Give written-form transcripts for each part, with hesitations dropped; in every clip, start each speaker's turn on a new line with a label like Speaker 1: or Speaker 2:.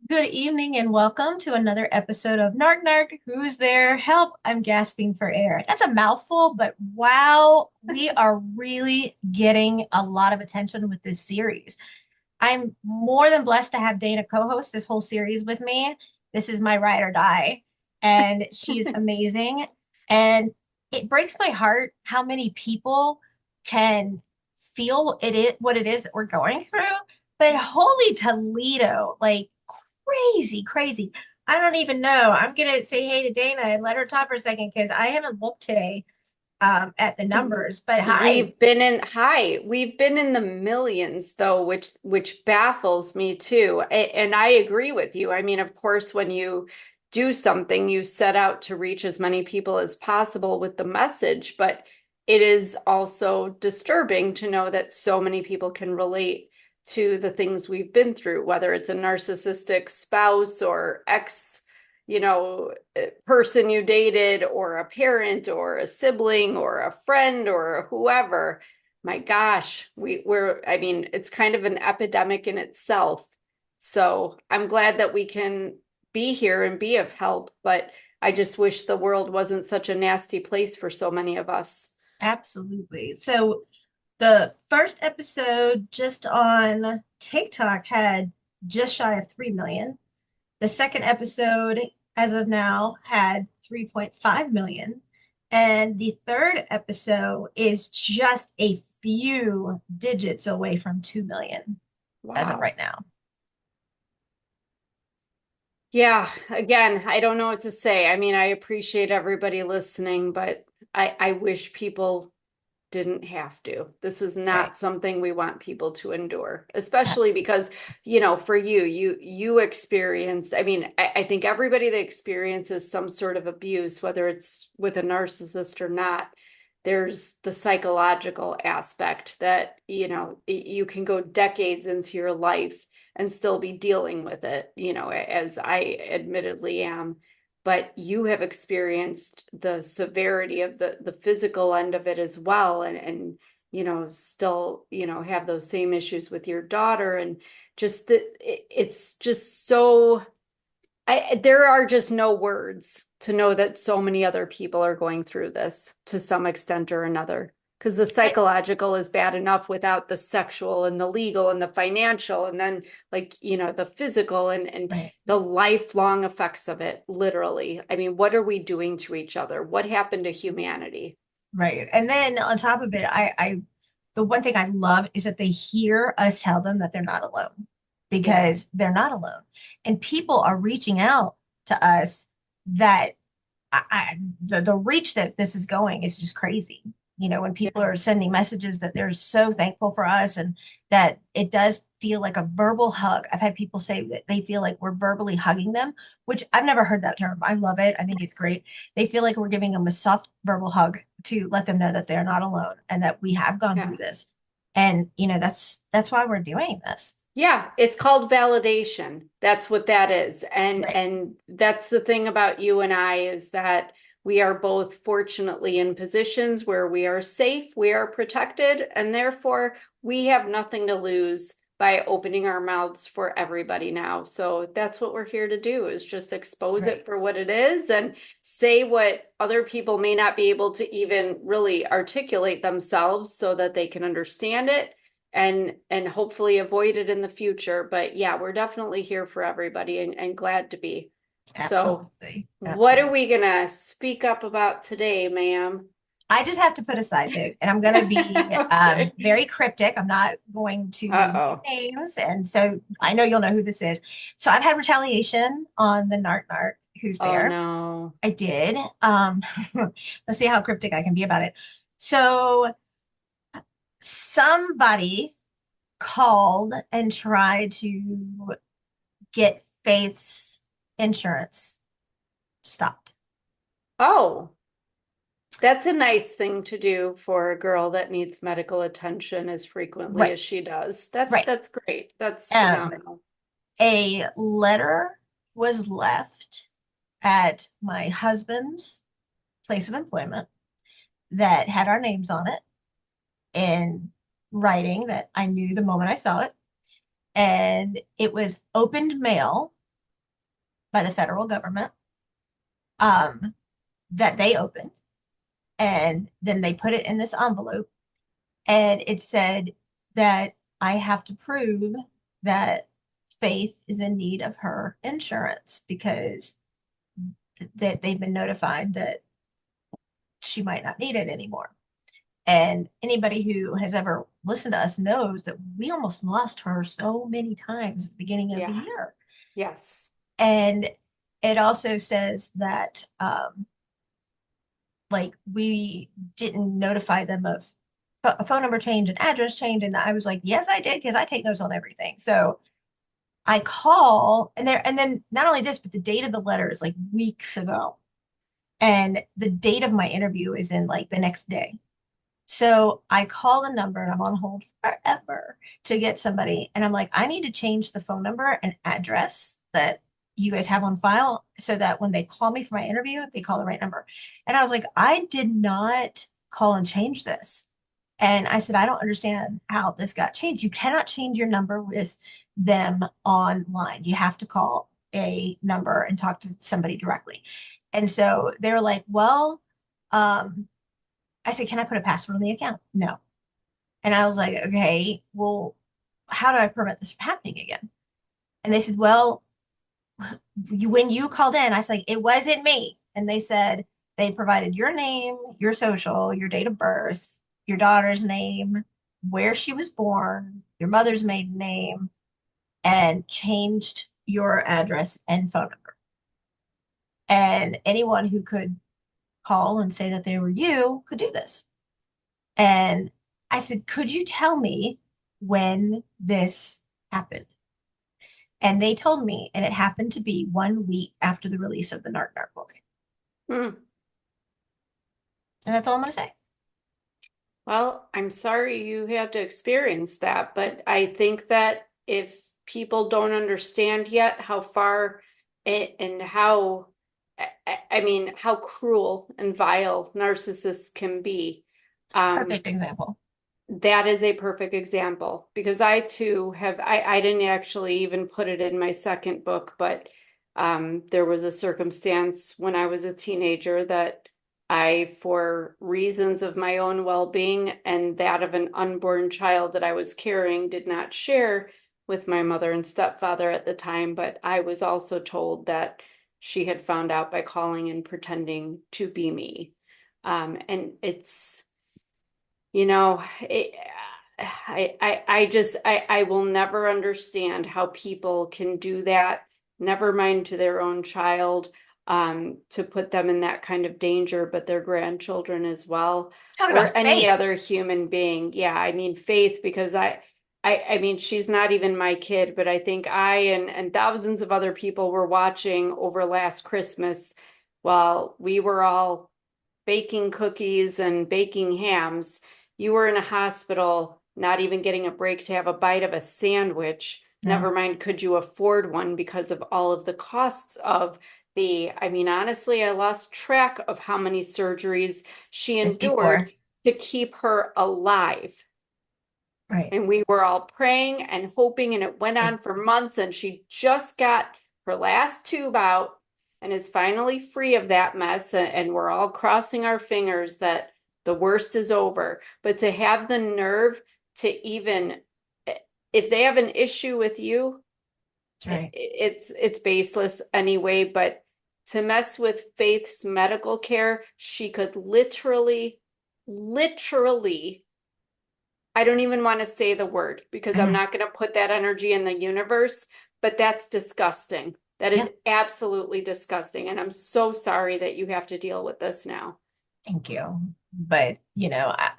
Speaker 1: Good evening and welcome to another episode of Narc Narc. Who's there? Help, I'm gasping for air. That's a mouthful, but wow, we are really getting a lot of attention with this series. I'm more than blessed to have Dana co-host this whole series with me. This is my ride or die, and she's amazing. And it breaks my heart how many people can feel what it is that we're going through. But holy Toledo, like crazy, crazy. I don't even know. I'm gonna say hey to Dana and let her talk for a second because I haven't looked today at the numbers. But hi.
Speaker 2: We've been in the millions though, which baffles me too. And I agree with you. I mean, of course, when you do something, you set out to reach as many people as possible with the message, but it is also disturbing to know that so many people can relate to the things we've been through, whether it's a narcissistic spouse or ex, person you dated or a parent or a sibling or a friend or whoever. My gosh, I mean, it's kind of an epidemic in itself. So I'm glad that we can be here and be of help, but I just wish the world wasn't such a nasty place for so many of us.
Speaker 1: Absolutely. So the first episode just on TikTok had just shy of 3 million. The second episode, as of now, had 3.5 million. And the third episode is just a few digits away from 2 million as of
Speaker 2: Wow.
Speaker 1: right now.
Speaker 2: Yeah, again, I don't know what to say. I mean, I appreciate everybody listening, but I wish people didn't have to. This is
Speaker 1: Right.
Speaker 2: not something we want people to endure, especially because, for you experienced, I mean, I think everybody that experiences some sort of abuse, whether it's with a narcissist or not, there's the psychological aspect that, you can go decades into your life and still be dealing with it, as I admittedly am. But you have experienced the severity of the physical end of it as well, and still have those same issues with your daughter, and just that it's just so there are just no words to know that so many other people are going through this to some extent or another. Because the
Speaker 1: Right.
Speaker 2: psychological is bad enough without the sexual and the legal and the financial, and then like, the physical and
Speaker 1: Right.
Speaker 2: the lifelong effects of it, literally. I mean, what are we doing to each other? What happened to humanity?
Speaker 1: Right. And then on top of it, the one thing I love is that they hear us tell them that they're not alone
Speaker 2: Yeah.
Speaker 1: because they're not alone. And people are reaching out to us that the reach that this is going is just crazy. You know, when people
Speaker 2: Yeah.
Speaker 1: are sending messages that they're so thankful for us and that it does feel like a verbal hug. I've had people say that they feel like we're verbally hugging them, which I've never heard that term. I love it. I think it's great. They feel like we're giving them a soft verbal hug to let them know that they're not alone and that we have gone through
Speaker 2: Yeah.
Speaker 1: this. And that's why we're doing this.
Speaker 2: Yeah, it's called validation. That's what that is. And
Speaker 1: Right.
Speaker 2: and that's the thing about you and I is that we are both fortunately in positions where we are safe, we are protected, and therefore we have nothing to lose by opening our mouths for everybody now. So that's what we're here to do is just expose
Speaker 1: Right.
Speaker 2: it for what it is and say what other people may not be able to even really articulate themselves so that they can understand it and hopefully avoid it in the future. But yeah, we're definitely here for everybody and glad to be. So,
Speaker 1: Absolutely.
Speaker 2: what are
Speaker 1: Absolutely.
Speaker 2: we gonna speak up about today, ma'am?
Speaker 1: I just have to put a side note, and I'm going to be
Speaker 2: Okay.
Speaker 1: very cryptic. I'm not going to name
Speaker 2: Uh-oh.
Speaker 1: names, and so I know you'll know who this is. So I've had retaliation on the Narc Narc. Who's
Speaker 2: Oh
Speaker 1: there?
Speaker 2: no.
Speaker 1: I did. Let's see how cryptic I can be about it. So somebody called and tried to get Faith's insurance stopped.
Speaker 2: Oh, that's a nice thing to do for a girl that needs medical attention as frequently
Speaker 1: Right,
Speaker 2: as she does. That's
Speaker 1: right.
Speaker 2: that's great. That's
Speaker 1: Um,
Speaker 2: phenomenal.
Speaker 1: a letter was left at my husband's place of employment that had our names on it in writing that I knew the moment I saw it. And it was opened mail by the federal government, um, that they opened. And then they put it in this envelope. And it said that I have to prove that Faith is in need of her insurance because that they've been notified that she might not need it anymore. And anybody who has ever listened to us knows that we almost lost her so many times at the beginning of the
Speaker 2: Yeah.
Speaker 1: year.
Speaker 2: Yes.
Speaker 1: And it also says that like we didn't notify them of a phone number change and address change. And I was like, yes, I did, because I take notes on everything. So I call and then not only this, but the date of the letter is like weeks ago. And the date of my interview is in like the next day. So I call the number and I'm on hold forever to get somebody. And I'm like, I need to change the phone number and address that you guys have on file so that when they call me for my interview, they call the right number. And I was like, I did not call and change this. And I said, I don't understand how this got changed. You cannot change your number with them online. You have to call a number and talk to somebody directly. And so they were like, well, um, I said, can I put a password on the account? No. And I was like, okay, well, how do I prevent this from happening again? And they said, well, when you called in, I was like, it wasn't me. And they said they provided your name, your social, your date of birth, your daughter's name, where she was born, your mother's maiden name, and changed your address and phone number. And anyone who could call and say that they were you could do this. And I said, could you tell me when this happened? And they told me, and it happened to be 1 week after the release of the Narc Narc book.
Speaker 2: Mm.
Speaker 1: And that's all I'm going to say.
Speaker 2: Well, I'm sorry you had to experience that, but I think that if people don't understand yet how far and how, I mean, how cruel and vile narcissists can be, um,
Speaker 1: Perfect example.
Speaker 2: that is a perfect example because I too have, I didn't actually even put it in my second book, but there was a circumstance when I was a teenager that I, for reasons of my own well-being and that of an unborn child that I was carrying, did not share with my mother and stepfather at the time, but I was also told that she had found out by calling and pretending to be me. And it's, you know, I will never understand how people can do that, never mind to their own child, to put them in that kind of danger, but their grandchildren as well,
Speaker 1: Talk about
Speaker 2: or any
Speaker 1: faith.
Speaker 2: other human being. Yeah, I mean, Faith, because I mean, she's not even my kid, but I think I and thousands of other people were watching over last Christmas while we were all baking cookies and baking hams. You were in a hospital, not even getting a break to have a bite of a sandwich.
Speaker 1: No,
Speaker 2: Never mind, could you afford one because of all of the costs of I mean, honestly, I lost track of how many surgeries she endured
Speaker 1: 54.
Speaker 2: to keep her alive.
Speaker 1: Right.
Speaker 2: And we were all praying and hoping, and it went on
Speaker 1: It,
Speaker 2: for months. And she just got her last tube out and is finally free of that mess. And we're all crossing our fingers that the worst is over. But to have the nerve to even, if they have an issue with you,
Speaker 1: that's right.
Speaker 2: it's baseless anyway. But to mess with Faith's medical care, she could literally, I don't even want to say the word because I'm
Speaker 1: Mhm.
Speaker 2: not going to put that energy in the universe, but that's disgusting. That is
Speaker 1: Yeah.
Speaker 2: absolutely disgusting. And I'm so sorry that you have to deal with this now.
Speaker 1: Thank you. But,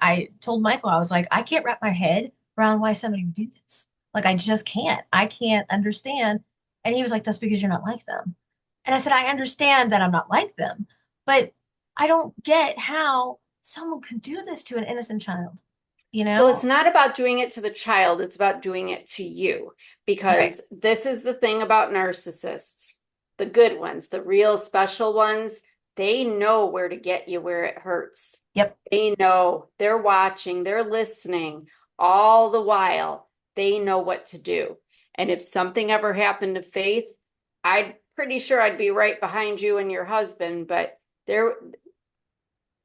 Speaker 1: I told Michael, I was like, I can't wrap my head around why somebody would do this. Like, I just can't. I can't understand. And he was like, that's because you're not like them. And I said, I understand that I'm not like them, but I don't get how someone could do this to an innocent child, you
Speaker 2: Well, it's
Speaker 1: know?
Speaker 2: not about doing it to the child, it's about doing it to you.
Speaker 1: Right.
Speaker 2: Because this is the thing about narcissists, the good ones, the real special ones, they know where to get you where it hurts.
Speaker 1: Yep.
Speaker 2: They know, they're watching, they're listening, all the while they know what to do. And if something ever happened to Faith, I'd pretty sure I'd be right behind you and your husband, but there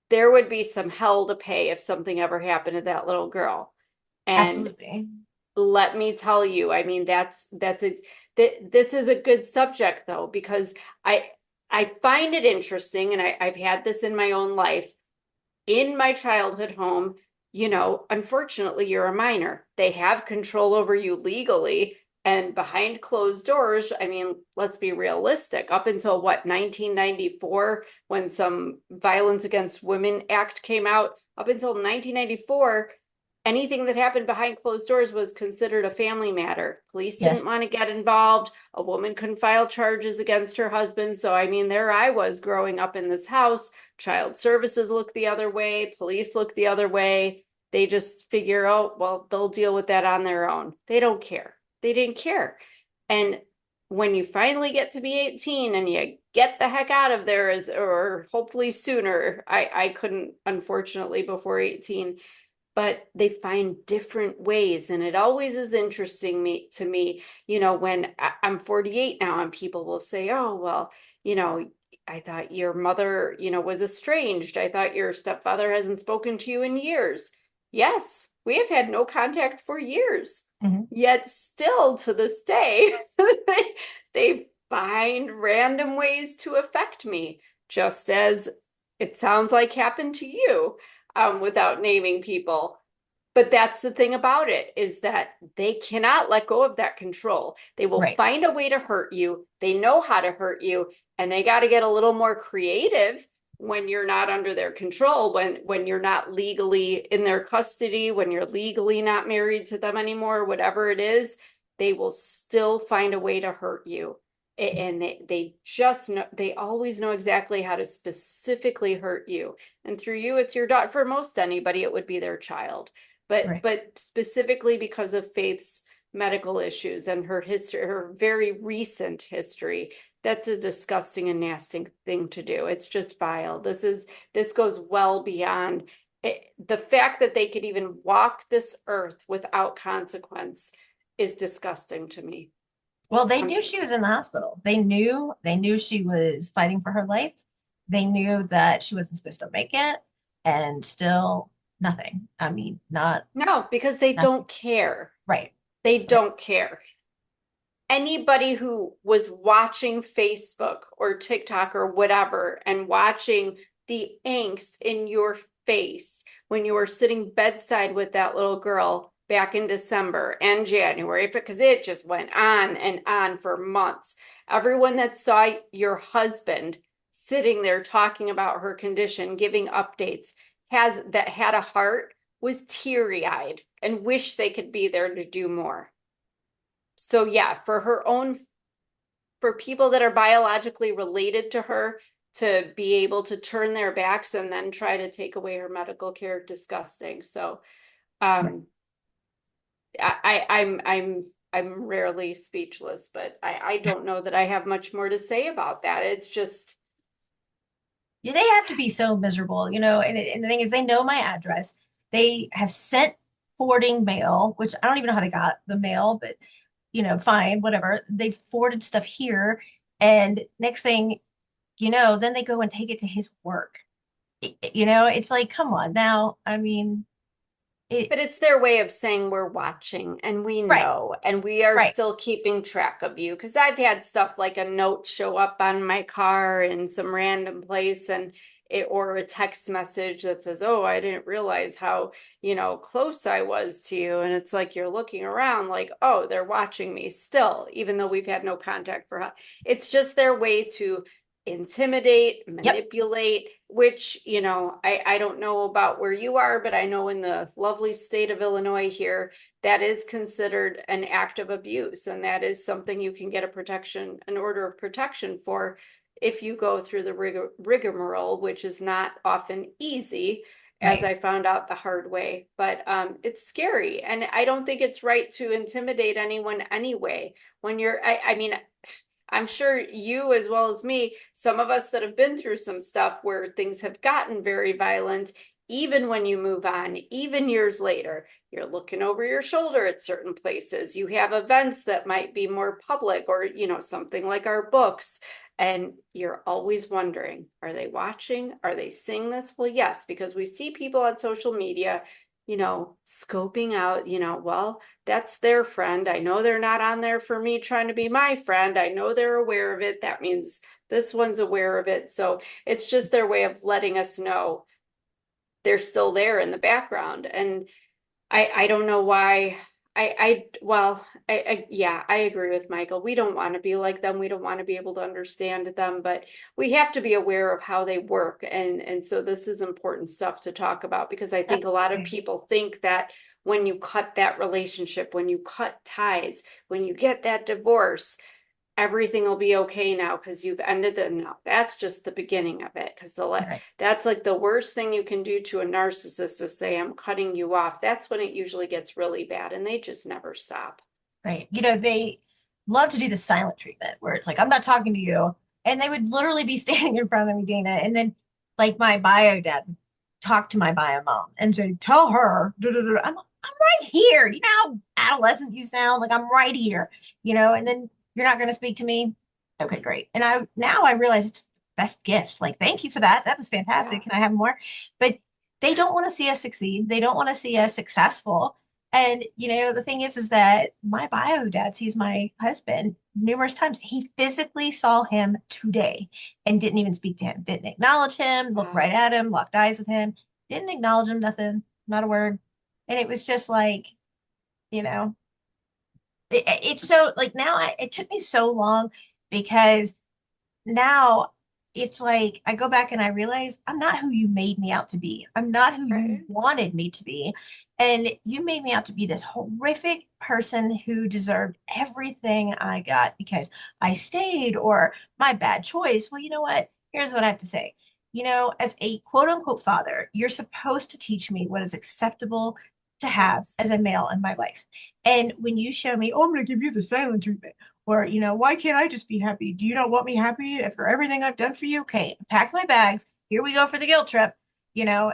Speaker 2: there would be some hell to pay if something ever happened to that little girl. And
Speaker 1: Absolutely.
Speaker 2: let me tell you, I mean, this is a good subject though, because I I find it interesting, and I've had this in my own life. In my childhood home, unfortunately, you're a minor. They have control over you legally. And behind closed doors, I mean, let's be realistic. Up until what, 1994, when some Violence Against Women Act came out, up until 1994, anything that happened behind closed doors was considered a family matter. Police didn't
Speaker 1: Yes.
Speaker 2: want to get involved. A woman couldn't file charges against her husband. So, I mean, there I was growing up in this house. Child services look the other way, police look the other way. They just figure, oh, well, they'll deal with that on their own. They don't care. They didn't care. And when you finally get to be 18 and you get the heck out of there, or hopefully sooner, I couldn't, unfortunately, before 18, but they find different ways. And it always is interesting to me, when I'm 48 now and people will say, oh, well, you know, I thought your mother, was estranged. I thought your stepfather hasn't spoken to you in years. Yes, we have had no contact for years.
Speaker 1: Mhm.
Speaker 2: Yet still to this day, they find random ways to affect me, just as it sounds like happened to you, without naming people. But that's the thing about it, is that they cannot let go of that control. They will
Speaker 1: Right.
Speaker 2: find a way to hurt you. They know how to hurt you, and they got to get a little more creative when you're not under their control, when you're not legally in their custody, when you're legally not married to them anymore, whatever it is, they will still find a way to hurt you. And they just know, they always know exactly how to specifically hurt you. And through you, it's your daughter. For most anybody, it would be their child. But
Speaker 1: Right.
Speaker 2: but specifically because of Faith's medical issues and her history, her very recent history, that's a disgusting and nasty thing to do. It's just vile. This goes well beyond it. The fact that they could even walk this earth without consequence is disgusting to me.
Speaker 1: Well, they
Speaker 2: I'm
Speaker 1: knew she was in the hospital. They knew she was fighting for her life. They knew that she wasn't supposed to make it, and still nothing. I mean, not
Speaker 2: No, because they
Speaker 1: nothing.
Speaker 2: don't care.
Speaker 1: Right.
Speaker 2: They
Speaker 1: Right.
Speaker 2: don't care. Anybody who was watching Facebook or TikTok or whatever and watching the angst in your face when you were sitting bedside with that little girl back in December and January, because it just went on and on for months. Everyone that saw your husband sitting there talking about her condition, giving updates, had a heart, was teary-eyed and wished they could be there to do more. So yeah, for people that are biologically related to her to be able to turn their backs and then try to take away her medical care, disgusting. So
Speaker 1: Right.
Speaker 2: um I'm rarely speechless, but I don't know that I have much more to say about that. It's just
Speaker 1: Yeah, they have to be so miserable, and the thing is, they know my address. They have sent forwarding mail, which I don't even know how they got the mail, but fine, whatever. They forwarded stuff here, and next thing then they go and take it to his work. It's like, come on now. I mean, it,
Speaker 2: But it's their way of saying we're watching and we
Speaker 1: right,
Speaker 2: know and we are
Speaker 1: right,
Speaker 2: still keeping track of you. Because I've had stuff like a note show up on my car in some random place, or a text message that says, oh, I didn't realize how, close I was to you. And it's like you're looking around like, oh, they're watching me still, even though we've had no contact for it's just their way to intimidate,
Speaker 1: yep,
Speaker 2: manipulate, which, I don't know about where you are, but I know in the lovely state of Illinois here, that is considered an act of abuse. And that is something you can get an order of protection for if you go through the rigmarole, which is not often easy, as
Speaker 1: right.
Speaker 2: I found out the hard way. But it's scary. And I don't think it's right to intimidate anyone anyway. I mean, I'm sure you, as well as me, some of us that have been through some stuff where things have gotten very violent, even when you move on, even years later, You're looking over your shoulder at certain places. You have events that might be more public or, something like our books. And you're always wondering, are they watching? Are they seeing this? Well, yes, because we see people on social media, scoping out, well, that's their friend. I know they're not on there for me trying to be my friend. I know they're aware of it. That means this one's aware of it. So it's just their way of letting us know they're still there in the background. And I don't know why. Well, yeah, I agree with Michael. We don't want to be like them. We don't want to be able to understand them, but we have to be aware of how they work. And so this is important stuff to talk about, because I think a lot of
Speaker 1: Absolutely.
Speaker 2: people think that when you cut that relationship, when you cut ties, when you get that divorce, everything will be okay now because you've ended it. No, that's just the beginning of it. Because
Speaker 1: Right.
Speaker 2: that's like the worst thing you can do to a narcissist is say, I'm cutting you off. That's when it usually gets really bad, and they just never stop.
Speaker 1: Right. They love to do the silent treatment where it's like, I'm not talking to you. And they would literally be standing in front of me, Dana. And then, like, my bio dad would talk to my bio mom and say, tell her, duh, duh, duh. I'm right here. You know how adolescent you sound? Like, I'm right here, and then you're not going to speak to me. Okay, great. And now I realize it's the best gift. Like, thank you for that. That was fantastic.
Speaker 2: Yeah.
Speaker 1: Can I have more? But they don't want to see us succeed. They don't want to see us successful. And the thing is that my bio dad sees my husband numerous times. He physically saw him today and didn't even speak to him, didn't acknowledge him, looked right
Speaker 2: Wow.
Speaker 1: at him, locked eyes with him, didn't acknowledge him, nothing, not a word. And it was just like, you know, it's so like now it took me so long because now it's like I go back and I realize I'm not who you made me out to be. I'm not who you
Speaker 2: Right.
Speaker 1: wanted me to be. And you made me out to be this horrific person who deserved everything I got because I stayed or my bad choice. Well, you know what? Here's what I have to say. As a quote unquote father, you're supposed to teach me what is acceptable to have
Speaker 2: Yes.
Speaker 1: as a male in my life. And when you show me, oh, I'm going to give you the silent treatment, or, why can't I just be happy? Do you not want me happy after everything I've done for you? Okay, pack my bags. Here we go for the guilt trip, you know.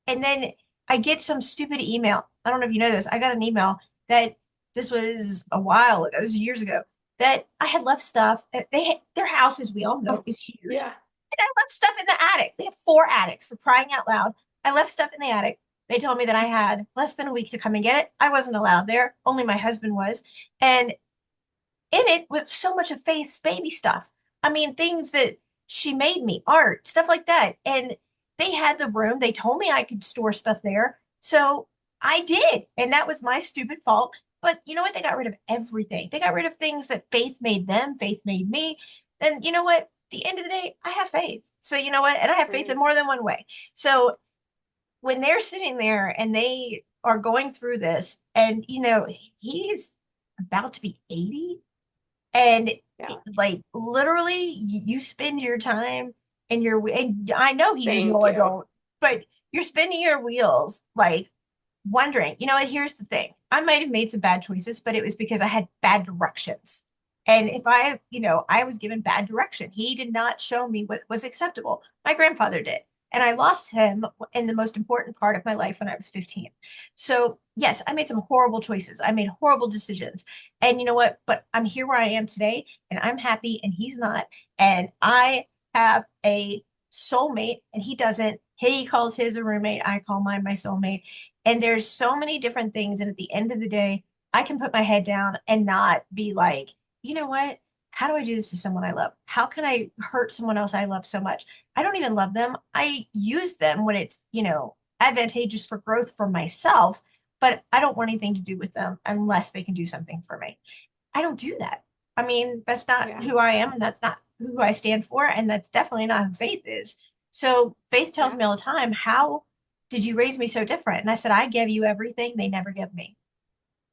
Speaker 1: And then I get some stupid email. I don't know if you know this. I got an email that this was a while ago, this was years ago, that I had left stuff. Their house, as we all know,
Speaker 2: Oh,
Speaker 1: is huge.
Speaker 2: yeah.
Speaker 1: And I left stuff in the attic. They have four attics for crying out loud. I left stuff in the attic. They told me that I had less than a week to come and get it. I wasn't allowed there. Only my husband was. And in it was so much of Faith's baby stuff. I mean, things that she made me, art, stuff like that. And they had the room. They told me I could store stuff there. So I did. And that was my stupid fault. But you know what? They got rid of everything. They got rid of things that Faith made them, Faith made me. And you know what? At the end of the day, I have faith. So you know what? And I have faith in
Speaker 2: Right.
Speaker 1: more than one way. So when they're sitting there and they are going through this, and he's about to be 80 and
Speaker 2: Yeah.
Speaker 1: like literally you spend your time and I know he's a
Speaker 2: Thank
Speaker 1: real
Speaker 2: you.
Speaker 1: adult, but you're spinning your wheels like wondering, and here's the thing. I might have made some bad choices, but it was because I had bad directions. And if I was given bad direction. He did not show me what was acceptable. My grandfather did. And I lost him in the most important part of my life when I was 15. So, yes, I made some horrible choices. I made horrible decisions. And you know what? But I'm here where I am today, and I'm happy, and he's not. And I have a soulmate, and he doesn't. He calls his a roommate. I call mine my soulmate. And there's so many different things. And at the end of the day, I can put my head down and not be like, you know what? How do I do this to someone I love? How can I hurt someone else I love so much? I don't even love them. I use them when it's, advantageous for growth for myself, but I don't want anything to do with them unless they can do something for me. I don't do that. I mean, that's not
Speaker 2: Yeah.
Speaker 1: who I am, and that's not who I stand for, and that's definitely not who Faith is. So Faith tells
Speaker 2: Yeah.
Speaker 1: me all the time, how did you raise me so different? And I said, I gave you everything they never give me.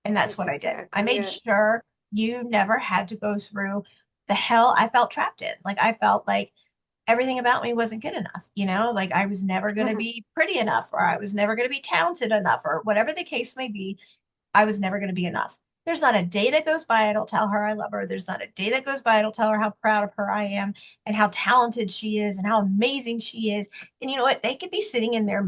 Speaker 1: And that's
Speaker 2: That's
Speaker 1: what I did. I
Speaker 2: exactly
Speaker 1: made
Speaker 2: it.
Speaker 1: sure you never had to go through the hell I felt trapped in. Like I felt like everything about me wasn't good enough, like I was never going to be pretty enough, or I was never going to be talented enough, or whatever the case may be. I was never going to be enough. There's not a day that goes by I don't tell her I love her. There's not a day that goes by I don't tell her how proud of her I am and how talented she is and how amazing she is. And you know what? They could be sitting in their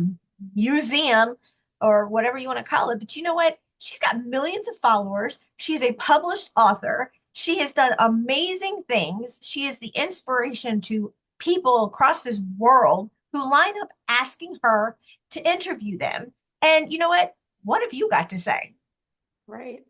Speaker 1: museum or whatever you want to call it. But you know what? She's got millions of followers. She's a published author. She has done amazing things. She is the inspiration to people across this world who line up asking her to interview them. And you know what? What have you got to say?
Speaker 2: Right.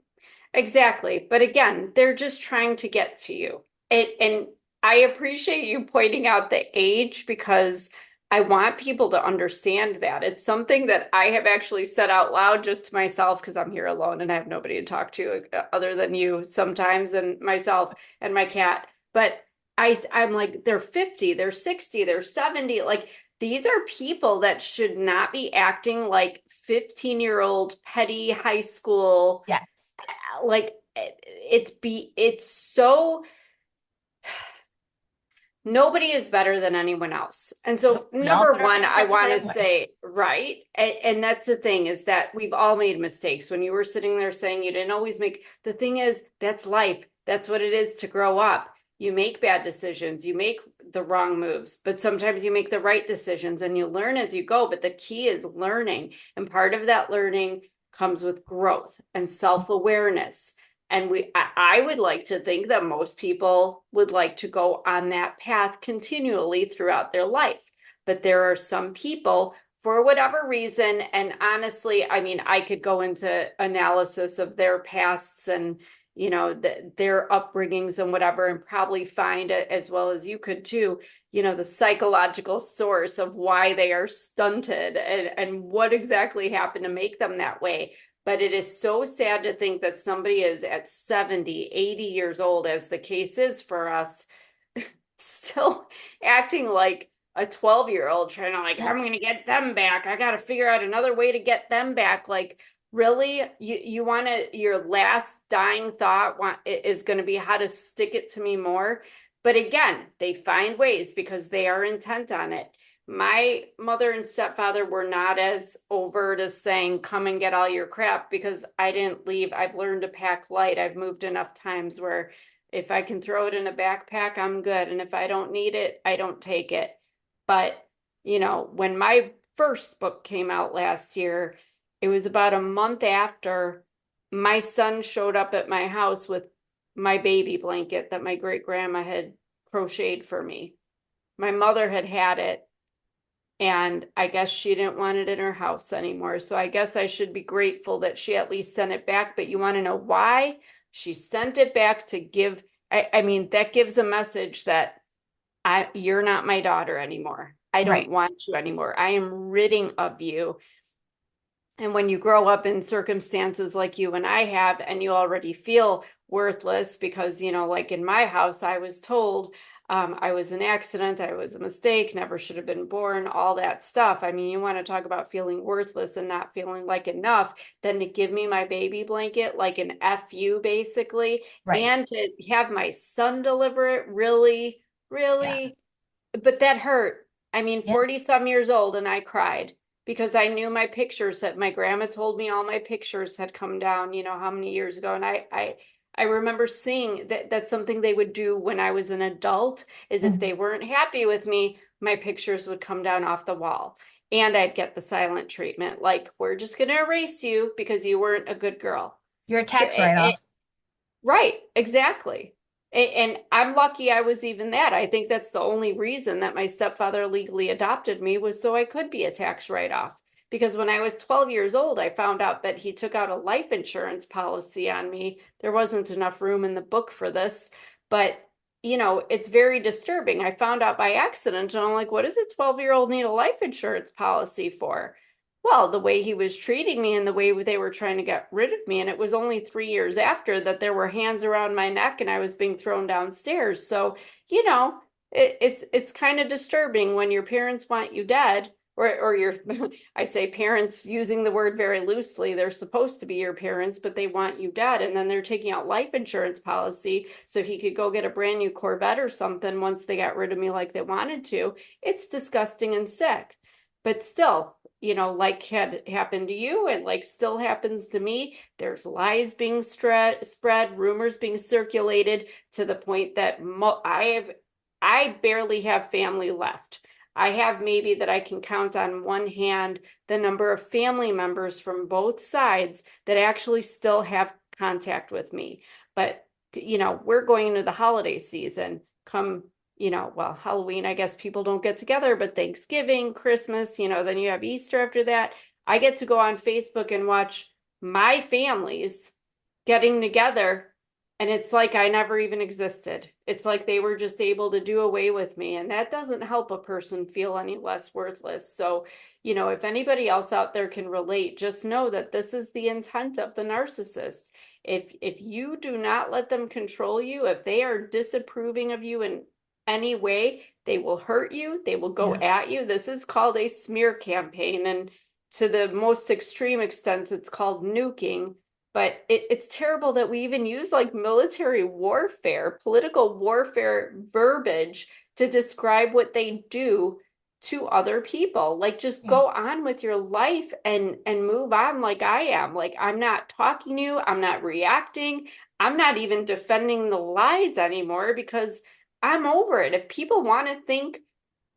Speaker 2: Exactly. But again, they're just trying to get to you. And I appreciate you pointing out the age because I want people to understand that. It's something that I have actually said out loud just to myself because I'm here alone and I have nobody to talk to other than you sometimes and myself and my cat. But I'm like, they're 50, they're 60, they're 70. Like, these are people that should not be acting like 15-year-old petty high school
Speaker 1: Yes.
Speaker 2: like it's so nobody is better than anyone else. And so
Speaker 1: Nope. We all
Speaker 2: number
Speaker 1: put our
Speaker 2: one,
Speaker 1: hands
Speaker 2: I
Speaker 1: up the
Speaker 2: want to
Speaker 1: same way.
Speaker 2: say, right. And that's the thing is that we've all made mistakes. When you were sitting there saying you didn't always make, the thing is, that's life. That's what it is to grow up. You make bad decisions, you make the wrong moves, but sometimes you make the right decisions and you learn as you go. But the key is learning. And part of that learning comes with growth and self-awareness. And I would like to think that most people would like to go on that path continually throughout their life. But there are some people, for whatever reason, and honestly, I mean, I could go into analysis of their pasts and, their upbringings and whatever, and probably find it as well as you could too, the psychological source of why they are stunted and what exactly happened to make them that way. But it is so sad to think that somebody is at 70, 80 years old, as the case is for us, still acting like a 12-year-old, trying to like, I'm
Speaker 1: Yep.
Speaker 2: going to get them back. I got to figure out another way to get them back. Like, really? You want to, your last dying thought is going to be how to stick it to me more? But again, they find ways because they are intent on it. My mother and stepfather were not as overt as saying, come and get all your crap because I didn't leave. I've learned to pack light. I've moved enough times where if I can throw it in a backpack, I'm good. And if I don't need it, I don't take it. But, when my first book came out last year, it was about a month after my son showed up at my house with my baby blanket that my great grandma had crocheted for me. My mother had had it and I guess she didn't want it in her house anymore. So I guess I should be grateful that she at least sent it back. But you want to know why? She sent it back to give, I mean, that gives a message that you're not my daughter anymore. I don't
Speaker 1: Right.
Speaker 2: want you anymore. I am ridding of you. And when you grow up in circumstances like you and I have, and you already feel worthless because, like in my house, I was told I was an accident, I was a mistake, never should have been born, all that stuff. I mean, you want to talk about feeling worthless and not feeling like enough, then to give me my baby blanket like an FU basically,
Speaker 1: Right.
Speaker 2: and to have my son deliver it, really,
Speaker 1: Yeah.
Speaker 2: really. But that hurt. I mean,
Speaker 1: Yeah.
Speaker 2: 40 some years old, and I cried because I knew my pictures that my grandma told me all my pictures had come down, how many years ago. And I remember seeing that that's something they would do when I was an adult, is if
Speaker 1: Mhm.
Speaker 2: they weren't happy with me, my pictures would come down off the wall. And I'd get the silent treatment, like, we're just going to erase you because you weren't a good girl.
Speaker 1: You're a
Speaker 2: So,
Speaker 1: tax write-off.
Speaker 2: right, exactly. And I'm lucky I was even that. I think that's the only reason that my stepfather legally adopted me was so I could be a tax write-off. Because when I was 12 years old, I found out that he took out a life insurance policy on me. There wasn't enough room in the book for this, but it's very disturbing. I found out by accident, and I'm like, what does a 12-year-old need a life insurance policy for? Well, the way he was treating me and the way they were trying to get rid of me. And it was only 3 years after that there were hands around my neck and I was being thrown downstairs. So, it's kind of disturbing when your parents want you dead, or your, I say parents using the word very loosely. They're supposed to be your parents, but they want you dead. And then they're taking out life insurance policy so he could go get a brand new Corvette or something once they got rid of me like they wanted to. It's disgusting and sick. But still, like had happened to you and like still happens to me, there's lies being spread, rumors being circulated to the point that I barely have family left. I have maybe that I can count on one hand the number of family members from both sides that actually still have contact with me. But, we're going into the holiday season. Come, well, Halloween, I guess people don't get together, but Thanksgiving, Christmas, then you have Easter after that. I get to go on Facebook and watch my families getting together, and it's like I never even existed. It's like they were just able to do away with me, and that doesn't help a person feel any less worthless. So, if anybody else out there can relate, just know that this is the intent of the narcissist. If you do not let them control you, if they are disapproving of you in any way, they will hurt you, they will go
Speaker 1: Yeah.
Speaker 2: at you. This is called a smear campaign, and to the most extreme extent, it's called nuking. But it's terrible that we even use like military warfare, political warfare verbiage to describe what they do to other people. Like, just
Speaker 1: Yeah.
Speaker 2: go on with your life and move on like I am. Like, I'm not talking to you, I'm not reacting, I'm not even defending the lies anymore because I'm over it. If people want to think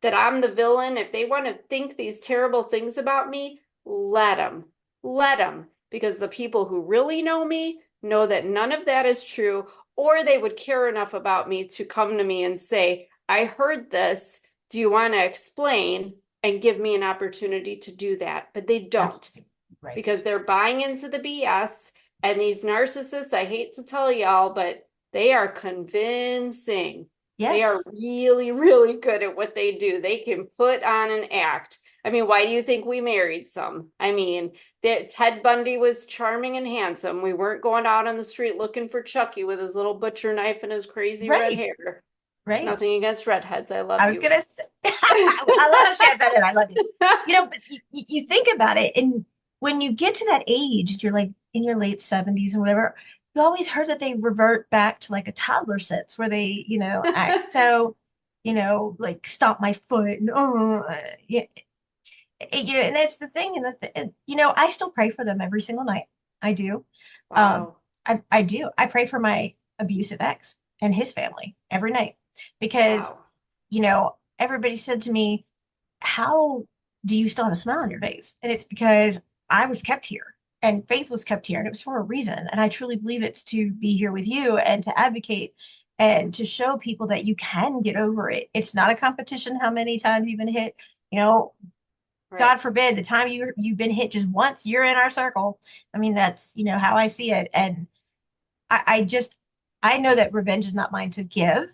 Speaker 2: that I'm the villain, if they want to think these terrible things about me, let them. Let them. Because the people who really know me know that none of that is true, or they would care enough about me to come to me and say, I heard this. Do you want to explain? And give me an opportunity to do that. But they don't,
Speaker 1: Absolutely. Right.
Speaker 2: because they're buying into the BS. And these narcissists, I hate to tell y'all, but they are convincing. They are
Speaker 1: Yes.
Speaker 2: really, really good at what they do. They can put on an act. I mean, why do you think we married some? I mean, that Ted Bundy was charming and handsome. We weren't going out on the street looking for Chucky with his little butcher knife and his crazy red
Speaker 1: Right.
Speaker 2: hair.
Speaker 1: Right.
Speaker 2: Nothing against redheads. I love
Speaker 1: I was
Speaker 2: you.
Speaker 1: gonna say, I love how she had said it. I love you. But you think about it, and when you get to that age, you're like in your late 70s and whatever, you always heard that they revert back to like a toddler sense where they, act so, like stomp my foot and yeah, and that's the thing, and I still pray for them every single night. I do. Um,
Speaker 2: Wow.
Speaker 1: I do. I pray for my abusive ex and his family every night because
Speaker 2: Wow.
Speaker 1: everybody said to me, how do you still have a smile on your face? And it's because I was kept here and Faith was kept here and it was for a reason. And I truly believe it's to be here with you and to advocate and to show people that you can get over it. It's not a competition how many times you've been hit. You know, God
Speaker 2: Right.
Speaker 1: forbid the time you've been hit just once, you're in our circle. I mean, that's how I see it. And I just I know that revenge is not mine to give.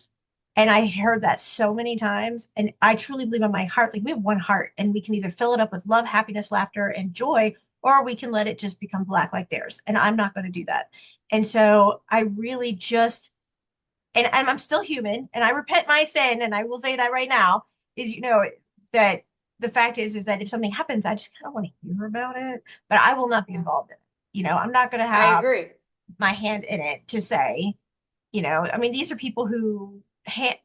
Speaker 1: And I heard that so many times. And I truly believe in my heart, like we have one heart and we can either fill it up with love, happiness, laughter, and joy, or we can let it just become black like theirs. And I'm not going to do that. And so I really just, and I'm still human and I repent my sin. And I will say that right now is, that the fact is that if something happens, I just kind of want to hear about it, but I will not be
Speaker 2: Yeah.
Speaker 1: involved in it. I'm not going to
Speaker 2: I
Speaker 1: have
Speaker 2: agree.
Speaker 1: my hand in it to say, I mean, these are people who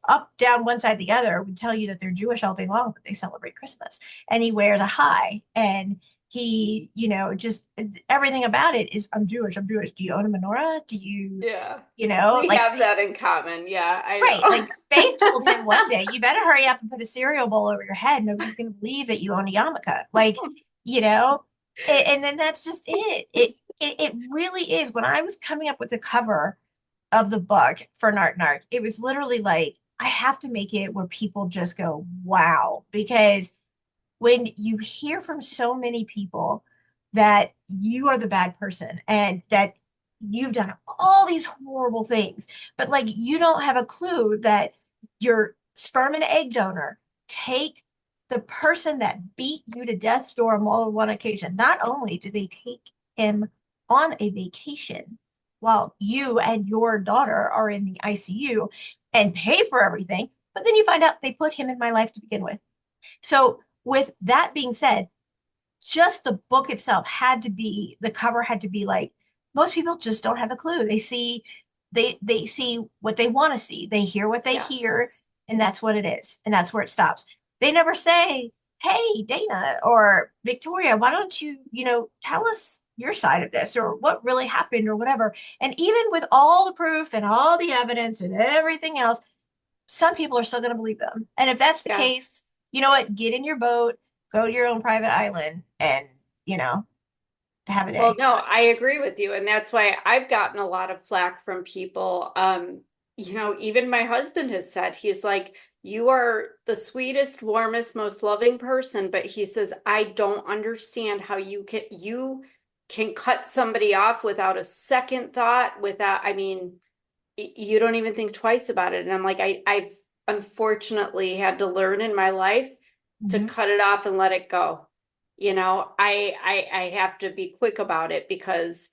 Speaker 1: up, down, one side, the other would tell you that they're Jewish all day long, but they celebrate Christmas. And he wears a high and he, just everything about it is, I'm Jewish, I'm Jewish. Do you own a menorah? Do you,
Speaker 2: Yeah. We
Speaker 1: like,
Speaker 2: have that in common. Yeah, I
Speaker 1: right.
Speaker 2: know.
Speaker 1: Like Faith told him one day, you better hurry up and put a cereal bowl over your head. Nobody's going to believe that you own a yarmulke. Like, you know, and then that's just it. It really is. When I was coming up with the cover of the book for Narc Narc, it was literally like, I have to make it where people just go, wow. Because when you hear from so many people that you are the bad person and that you've done all these horrible things, but like you don't have a clue that your sperm and egg donor take the person that beat you to death's door on more than one occasion. Not only do they take him on a vacation while you and your daughter are in the ICU and pay for everything, but then you find out they put him in my life to begin with. So, with that being said, just the book itself had to be, the cover had to be like, most people just don't have a clue. They see what they want to see. They hear what they hear,
Speaker 2: Yes.
Speaker 1: and that's what it is. And that's where it stops. They never say, "Hey, Dana or Victoria, why don't you, tell us your side of this or what really happened or whatever." And even with all the proof and all the evidence and everything else, some people are still going to believe them. And if that's the
Speaker 2: Yeah.
Speaker 1: case, you know what, get in your boat, go to your own private island, and you know, have a
Speaker 2: Well,
Speaker 1: day.
Speaker 2: no, I agree with you. And that's why I've gotten a lot of flack from people. Even my husband has said, he's like, you are the sweetest, warmest, most loving person. But he says, I don't understand how you can cut somebody off without a second thought, without, I mean, you don't even think twice about it. And I'm like, I've unfortunately had to learn in my life to
Speaker 1: Mhm.
Speaker 2: cut it off and let it go. I have to be quick about it because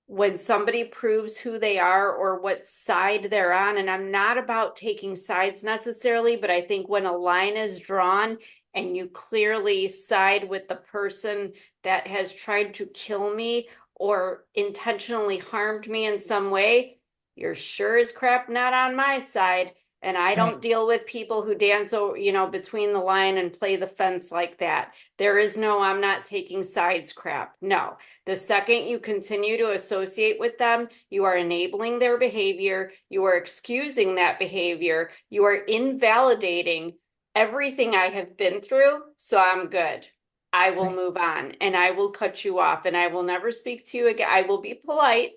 Speaker 2: when somebody proves who they are or what side they're on, and I'm not about taking sides necessarily, but I think when a line is drawn and you clearly side with the person that has tried to kill me or intentionally harmed me in some way, you're sure as crap not on my side. And I
Speaker 1: Right.
Speaker 2: don't deal with people who dance, between the line and play the fence like that. There is no, I'm not taking sides crap. No, the second you continue to associate with them, you are enabling their behavior, you are excusing that behavior, you are invalidating everything I have been through. So I'm good. I will
Speaker 1: Right.
Speaker 2: move on and I will cut you off and I will never speak to you again. I will be polite,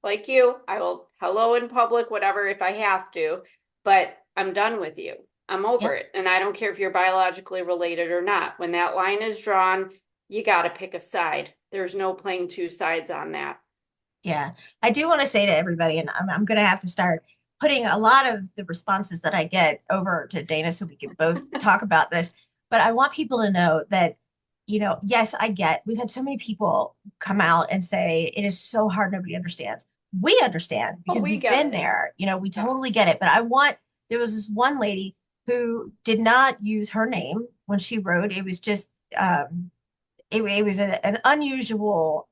Speaker 2: like you. I will hello in public, whatever, if I have to, but I'm done with you. I'm over
Speaker 1: Yep.
Speaker 2: it. And I don't care if you're biologically related or not. When that line is drawn, you got to pick a side. There's no playing two sides on that.
Speaker 1: Yeah. I do want to say to everybody, and I'm going to have to start putting a lot of the responses that I get over to Dana so we can both talk about this. But I want people to know that, yes, we've had so many people come out and say it is so hard, nobody understands. We understand
Speaker 2: Oh,
Speaker 1: because
Speaker 2: we
Speaker 1: we've
Speaker 2: get
Speaker 1: been
Speaker 2: it.
Speaker 1: there, we
Speaker 2: Yeah.
Speaker 1: totally get it. But there was this one lady who did not use her name when she wrote. It was just, it was an unusual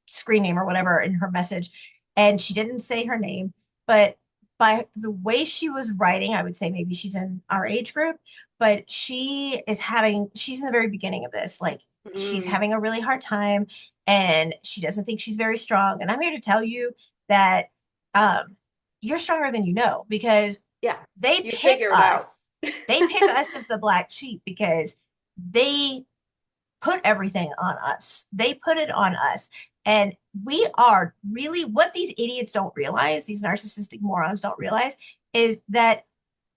Speaker 1: screen name or whatever in her message, and she didn't say her name, but by the way she was writing, I would say maybe she's in our age group, but she's in the very beginning of this, like she's
Speaker 2: Mm,
Speaker 1: having a really hard time, and she doesn't think she's very strong. And I'm here to tell you that um, you're stronger than you know, because
Speaker 2: yeah.
Speaker 1: they
Speaker 2: You
Speaker 1: pick
Speaker 2: figure it out.
Speaker 1: us. They pick us as the black sheep because they put everything on us. They put it on us. And we are really what these idiots don't realize, these narcissistic morons don't realize, is that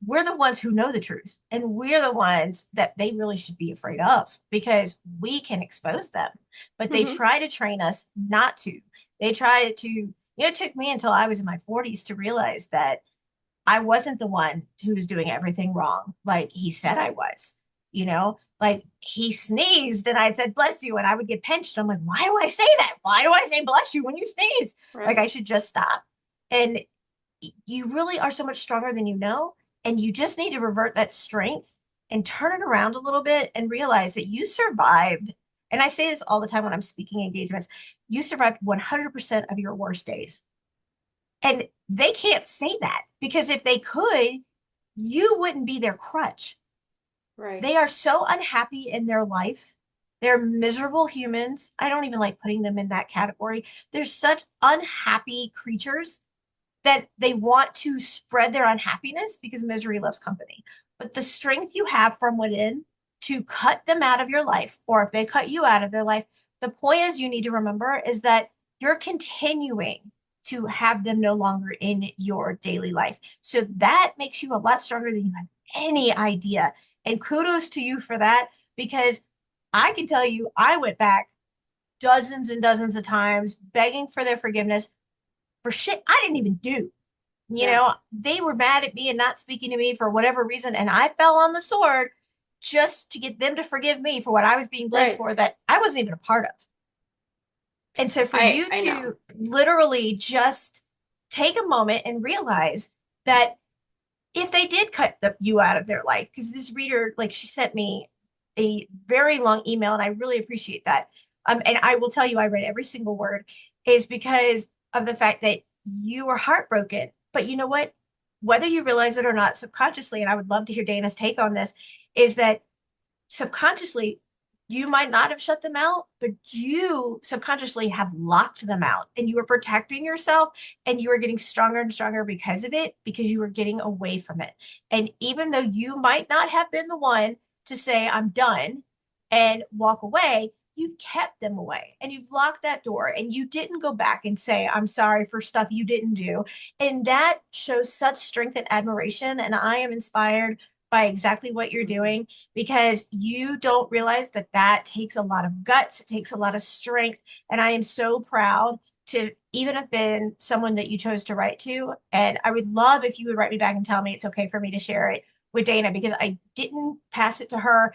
Speaker 1: we're the ones who know the truth. And we're the ones that they really should be afraid of because we can expose them. But they
Speaker 2: Mhm.
Speaker 1: try to train us not to. They try to, it took me until I was in my 40s to realize that I wasn't the one who was doing everything wrong, like he said I was. Like he sneezed and I said, bless you. And I would get pinched. I'm like, why do I say that? Why do I say bless you when you sneeze? Like
Speaker 2: Right.
Speaker 1: I should just stop. And you really are so much stronger than you know. And you just need to revert that strength and turn it around a little bit and realize that you survived. And I say this all the time when I'm speaking engagements, you survived 100% of your worst days. And they can't say that because if they could, you wouldn't be their crutch.
Speaker 2: Right.
Speaker 1: They are so unhappy in their life. They're miserable humans. I don't even like putting them in that category. They're such unhappy creatures that they want to spread their unhappiness because misery loves company. But the strength you have from within to cut them out of your life, or if they cut you out of their life, the point is you need to remember is that you're continuing to have them no longer in your daily life. So that makes you a lot stronger than you have any idea. And kudos to you for that, because I can tell you, I went back dozens and dozens of times begging for their forgiveness for shit I didn't even do.
Speaker 2: Yeah.
Speaker 1: They were mad at me and not speaking to me for whatever reason. And I fell on the sword just to get them to forgive me for what I was being blamed
Speaker 2: Right.
Speaker 1: for that I wasn't even a part of. And so for
Speaker 2: I
Speaker 1: you
Speaker 2: I know.
Speaker 1: to literally just take a moment and realize that if they did cut you out of their life, because this reader, like she sent me a very long email, and I really appreciate that. And I will tell you, I read every single word, is because of the fact that you were heartbroken. But you know what? Whether you realize it or not, subconsciously, and I would love to hear Dana's take on this, is that subconsciously You might not have shut them out, but you subconsciously have locked them out and you were protecting yourself and you were getting stronger and stronger because of it, because you were getting away from it. And even though you might not have been the one to say, I'm done and walk away, you've kept them away and you've locked that door and you didn't go back and say, I'm sorry for stuff you didn't do. And that shows such strength and admiration. And I am inspired by exactly what you're doing because you don't realize that that takes a lot of guts, it takes a lot of strength. And I am so proud to even have been someone that you chose to write to. And I would love if you would write me back and tell me it's okay for me to share it with Dana because I didn't pass it to her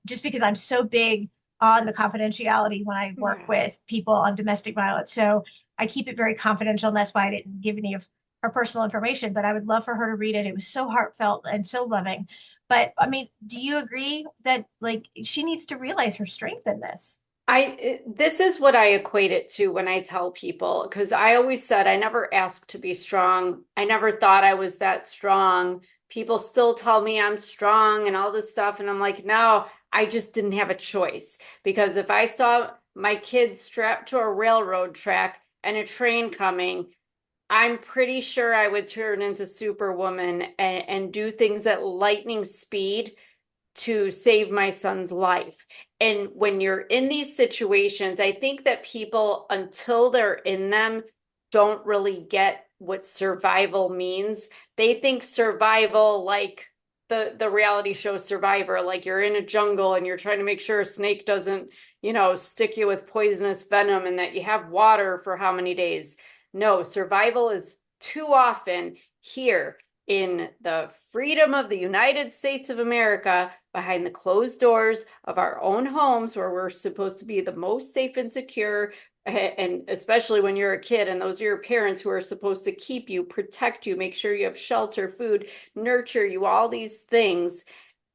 Speaker 1: just because I'm so big on the confidentiality when I work
Speaker 2: Yeah.
Speaker 1: with people on domestic violence. So I keep it very confidential, and that's why I didn't give any of her personal information. But I would love for her to read it. It was so heartfelt and so loving. But I mean, do you agree that like she needs to realize her strength in this?
Speaker 2: This is what I equate it to when I tell people, because I always said I never asked to be strong. I never thought I was that strong. People still tell me I'm strong and all this stuff. And I'm like, no, I just didn't have a choice. Because if I saw my kids strapped to a railroad track and a train coming, I'm pretty sure I would turn into Superwoman and do things at lightning speed to save my son's life. And when you're in these situations, I think that people, until they're in them, don't really get what survival means. They think survival like the reality show Survivor, like you're in a jungle and you're trying to make sure a snake doesn't, stick you with poisonous venom and that you have water for how many days. No, survival is too often here in the freedom of the United States of America behind the closed doors of our own homes where we're supposed to be the most safe and secure. And especially when you're a kid and those are your parents who are supposed to keep you, protect you, make sure you have shelter, food, nurture you, all these things.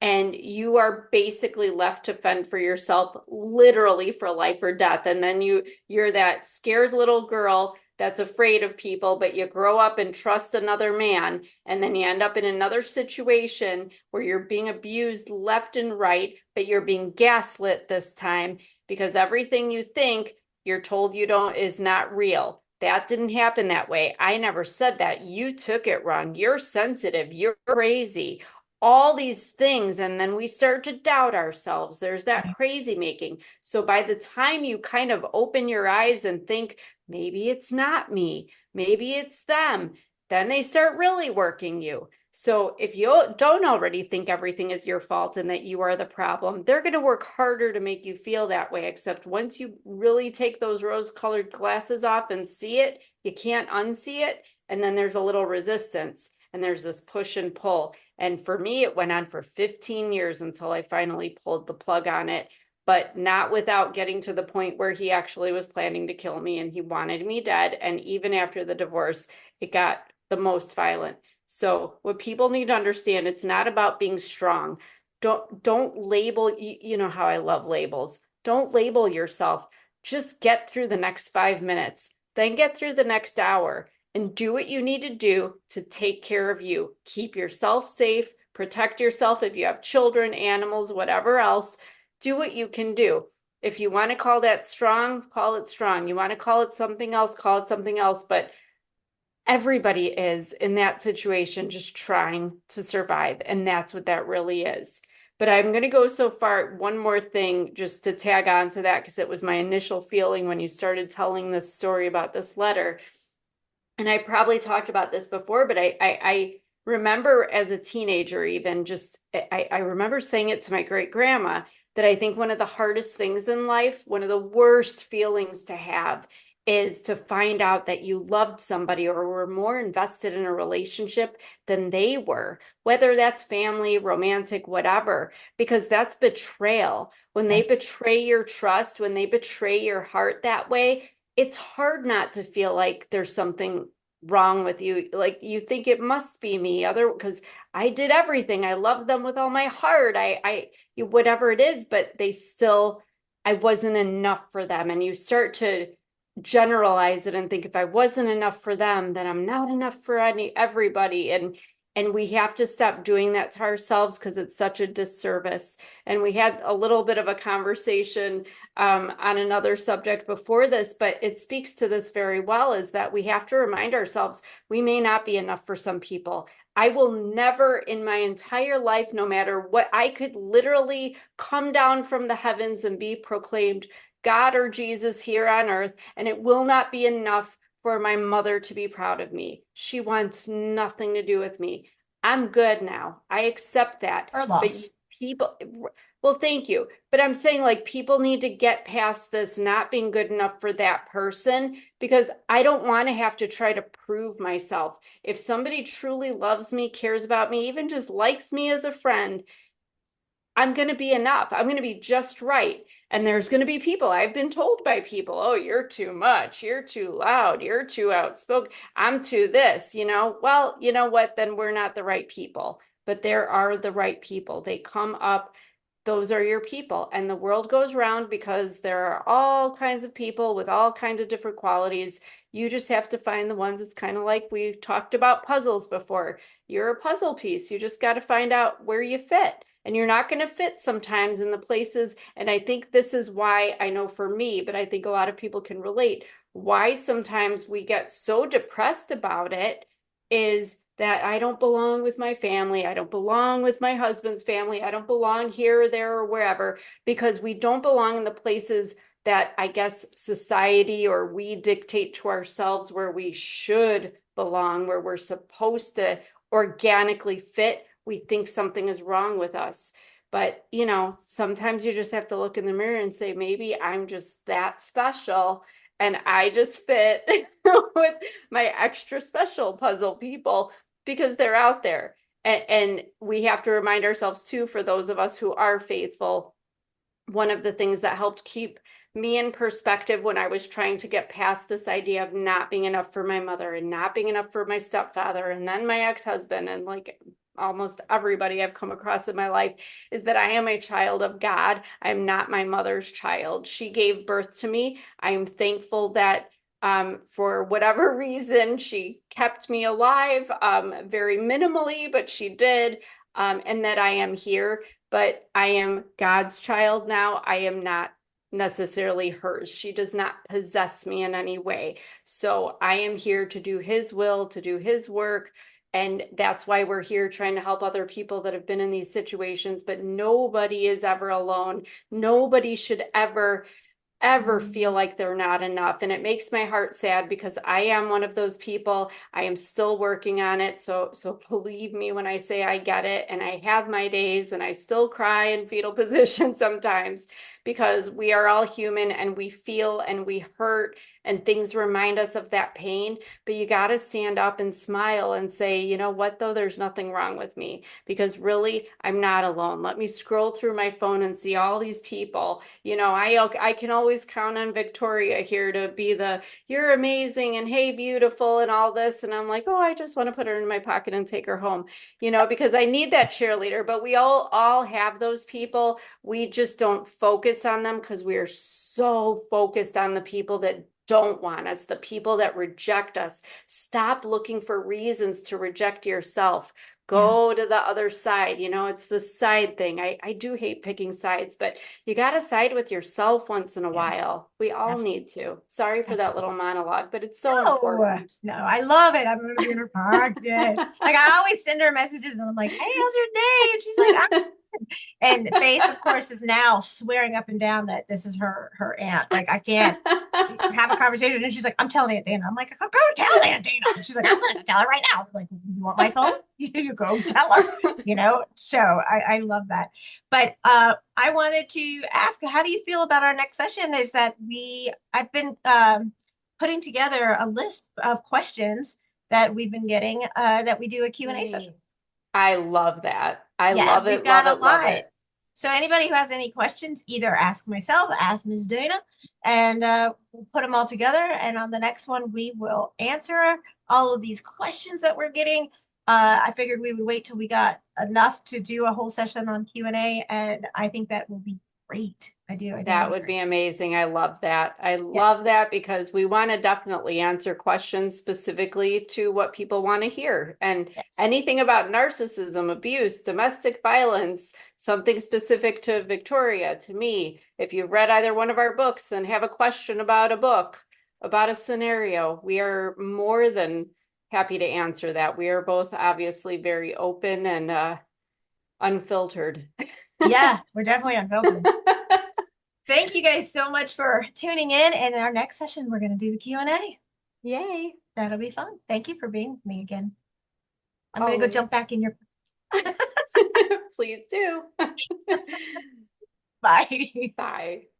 Speaker 2: And you are basically left to fend for yourself literally for life or death. And then you're that scared little girl that's afraid of people, but you grow up and trust another man, and then you end up in another situation where you're being abused left and right, but you're being gaslit this time because everything you think you're told you don't is not real. That didn't happen that way. I never said that. You took it wrong. You're sensitive. You're crazy. All these things. And then we start to doubt ourselves. There's that
Speaker 1: Right.
Speaker 2: crazy making. So by the time you kind of open your eyes and think, maybe it's not me, maybe it's them, then they start really working you. So if you don't already think everything is your fault and that you are the problem, they're going to work harder to make you feel that way. Except once you really take those rose-colored glasses off and see it, you can't unsee it. And then there's a little resistance and there's this push and pull. And for me, it went on for 15 years until I finally pulled the plug on it, but not without getting to the point where he actually was planning to kill me and he wanted me dead. And even after the divorce, it got the most violent. So what people need to understand, it's not about being strong. Don't label, you know how I love labels. Don't label yourself. Just get through the next 5 minutes, then get through the next hour and do what you need to do to take care of you. Keep yourself safe, protect yourself if you have children, animals, whatever else. Do what you can do. If you want to call that strong, call it strong. You want to call it something else, call it something else. But everybody is in that situation just trying to survive. And that's what that really is. But I'm going to go so far. One more thing just to tag on to that, because it was my initial feeling when you started telling this story about this letter. And I probably talked about this before, but I remember as a teenager, even just, I remember saying it to my great grandma that I think one of the hardest things in life, one of the worst feelings to have is to find out that you loved somebody or were more invested in a relationship than they were, whether that's family, romantic, whatever, because that's betrayal. When they
Speaker 1: Yes.
Speaker 2: betray your trust, when they betray your heart that way, it's hard not to feel like there's something wrong with you. Like you think it must be me, other because I did everything. I loved them with all my heart. Whatever it is, but they still, I wasn't enough for them. And you start to generalize it and think if I wasn't enough for them, then I'm not enough for everybody. And And we have to stop doing that to ourselves because it's such a disservice. And we had a little bit of a conversation on another subject before this, but it speaks to this very well, is that we have to remind ourselves we may not be enough for some people. I will never in my entire life, no matter what, I could literally come down from the heavens and be proclaimed God or Jesus here on earth, and it will not be enough for my mother to be proud of me. She wants nothing to do with me. I'm good now. I accept that.
Speaker 1: Or
Speaker 2: But
Speaker 1: loss.
Speaker 2: people, well, thank you. But I'm saying, like, people need to get past this not being good enough for that person, because I don't want to have to try to prove myself. If somebody truly loves me, cares about me, even just likes me as a friend, I'm going to be enough. I'm going to be just right. And there's going to be people, I've been told by people, oh, you're too much. You're too loud. You're too outspoken. I'm too this, you know? Well, you know what? Then we're not the right people. But there are the right people. They come up. Those are your people. And the world goes round because there are all kinds of people with all kinds of different qualities. You just have to find the ones. It's kind of like we talked about puzzles before. You're a puzzle piece. You just got to find out where you fit. And you're not going to fit sometimes in the places. And I think this is why, I know for me, but I think a lot of people can relate, why sometimes we get so depressed about it is that I don't belong with my family. I don't belong with my husband's family. I don't belong here or there or wherever, because we don't belong in the places that I guess society or we dictate to ourselves where we should belong, where we're supposed to organically fit. We think something is wrong with us. But, you know, sometimes you just have to look in the mirror and say, maybe I'm just that special and I just fit with my extra special puzzle people because they're out there. And we have to remind ourselves too, for those of us who are faithful, one of the things that helped keep me in perspective when I was trying to get past this idea of not being enough for my mother and not being enough for my stepfather and then my ex-husband and like almost everybody I've come across in my life, is that I am a child of God. I am not my mother's child. She gave birth to me. I am thankful that for whatever reason, she kept me alive, very minimally, but she did, and that I am here. But I am God's child now. I am not necessarily hers. She does not possess me in any way. So I am here to do his will, to do his work. And that's why we're here trying to help other people that have been in these situations. But nobody is ever alone. Nobody should ever feel like they're not enough. And it makes my heart sad because I am one of those people. I am still working on it. So believe me when I say I get it. And I have my days and I still cry in fetal position sometimes, because we are all human and we feel and we hurt and things remind us of that pain. But you got to stand up and smile and say, you know what, though, there's nothing wrong with me, because really I'm not alone. Let me scroll through my phone and see all these people. You know, I can always count on Victoria here to be the you're amazing and hey beautiful and all this, and I'm like, oh, I just want to put her in my pocket and take her home, you know, because I need that cheerleader. But we all have those people. We just don't focus on them because we are so focused on the people that don't want us, the people that reject us. Stop looking for reasons to reject yourself.
Speaker 1: Yeah.
Speaker 2: Go to the other side. You know, it's the side thing. I do hate picking sides, but you got to side with yourself once in a
Speaker 1: Yeah.
Speaker 2: while. We all
Speaker 1: Absolutely.
Speaker 2: need to. Sorry for that little
Speaker 1: Absolutely.
Speaker 2: monologue, but it's so
Speaker 1: No,
Speaker 2: important.
Speaker 1: no, I love it. I'm going to be in her pocket. Like I always send her messages and I'm like, hey, how's your day? And she's like, and Faith, of course, is now swearing up and down that this is her aunt. Like I can't have a conversation. And she's like, I'm telling Aunt Dana. I'm like, go tell Aunt Dana. And she's like, I'm going to tell her right now. I'm like, you want my phone? You go tell her, you know? So I love that. But I wanted to ask, how do you feel about our next session? Is that I've been putting together a list of questions that we've been getting that we do a Q&A
Speaker 2: Yay.
Speaker 1: session.
Speaker 2: I love that. I
Speaker 1: Yeah,
Speaker 2: love
Speaker 1: we've
Speaker 2: it,
Speaker 1: got
Speaker 2: love
Speaker 1: a
Speaker 2: it, love
Speaker 1: lot.
Speaker 2: it.
Speaker 1: So anybody who has any questions, either ask myself, ask Ms. Dana, and we'll put them all together. And on the next one, we will answer all of these questions that we're getting. I figured we would wait till we got enough to do a whole session on Q&A, and I think that will be great. I do. I think it'll
Speaker 2: That
Speaker 1: be
Speaker 2: would
Speaker 1: great.
Speaker 2: be amazing. I love that. I
Speaker 1: Yes.
Speaker 2: love that because we want to definitely answer questions specifically to what people want to hear. And
Speaker 1: Yes.
Speaker 2: anything about narcissism, abuse, domestic violence, something specific to Victoria, to me, if you've read either one of our books and have a question about a book, about a scenario, we are more than happy to answer that. We are both obviously very open and unfiltered.
Speaker 1: Yeah, we're definitely unfiltered. Thank you guys so much for tuning in. And in our next session, we're going to do the Q&A.
Speaker 2: Yay.
Speaker 1: That'll be fun. Thank you for being with me again. I'm going to go jump
Speaker 2: Always.
Speaker 1: back in your.
Speaker 2: Please do.
Speaker 1: Bye.
Speaker 2: Bye.